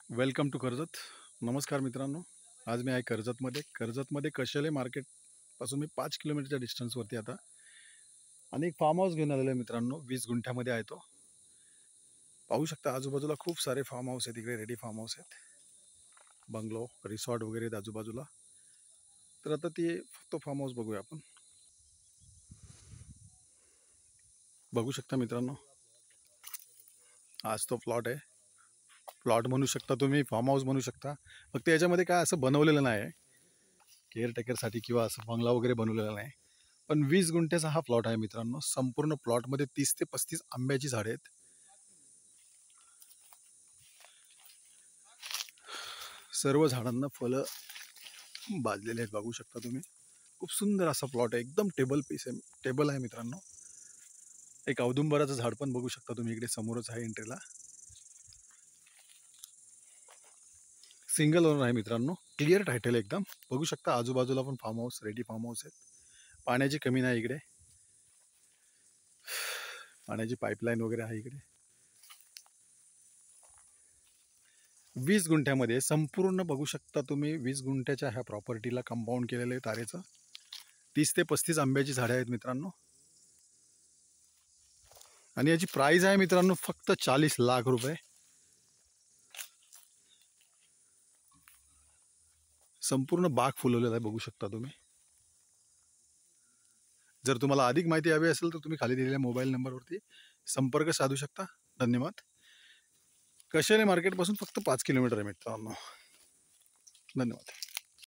Welcome to Karjat. नमस्कार मित्रांनो. आज मी आहे कर्जतमध्ये कशेले मार्केटपासून मी 5 किलोमीटरच्या डिस्टन्सवरती आता आणि एक फार्म हाऊस घेऊन आलेलो आहे मित्रांनो. 20 गुंठ्यामध्ये आहे तो. पाहू शकता आजूबाजूला खूप सारे फार्म हाऊस आहेत. इकडे रेडी फार्म हाऊस आहेत, बंगलो रिसॉर्ट वगैरे आहेत आजूबाजूला. तर आता ते फक्त फार्म हाऊस बघूया आपण. बघू शकता मित्रांनो, आज तो प्लॉट आहे. प्लॉट म्हणू शकता तुम्ही, फार्म हाऊस म्हणू शकता. फक्त याच्यामध्ये काय असं बनवलेलं नाही आहे केअरटेकरसाठी किंवा असं बंगला वगैरे बनवलेला नाही. पण 20 गुंठ्याचा हा प्लॉट आहे मित्रांनो. संपूर्ण प्लॉटमध्ये 30 ते 35 आंब्याची झाडे आहेत. सर्व झाडांना फळं बाजलेले आहेत, बघू शकता तुम्ही. खूप सुंदर असा प्लॉट आहे, एकदम टेबल आहे मित्रांनो. एक औदुंबराचं झाड पण बघू शकता तुम्ही, इकडे समोरच आहे एंट्रीला. सिंगल ओनर आहे मित्रांनो, क्लिअर टायटल एकदम. बघू शकता आजूबाजूला पण farm house, ready farm house आहेत. पाण्याची कमी नाही इकडे, पाण्याची पाईपलाईन वगैरे आहे इकडे. 20 गुंठ्यामध्ये संपूर्ण बघू शकता तुम्ही. 20 गुंठ्याच्या ह्या प्रॉपर्टीला कंपाऊंड केलेलं आहे तारेचं. 30 ते 35 आंब्याची झाडे आहेत मित्रांनो. आणि याची प्राइस आहे मित्रांनो फक्त 40 लाख रुपये. संपूर्ण बाग फुलवलेला आहे, बघू शकता तुम्ही. जर तुम्हाला अधिक माहिती हवी असेल तर तुम्ही खाली दिलेल्या मोबाईल नंबरवरती संपर्क साधू शकता. धन्यवाद. कशेले मार्केटपासून फक्त 5 किलोमीटर आहे मित्रांनो. धन्यवाद.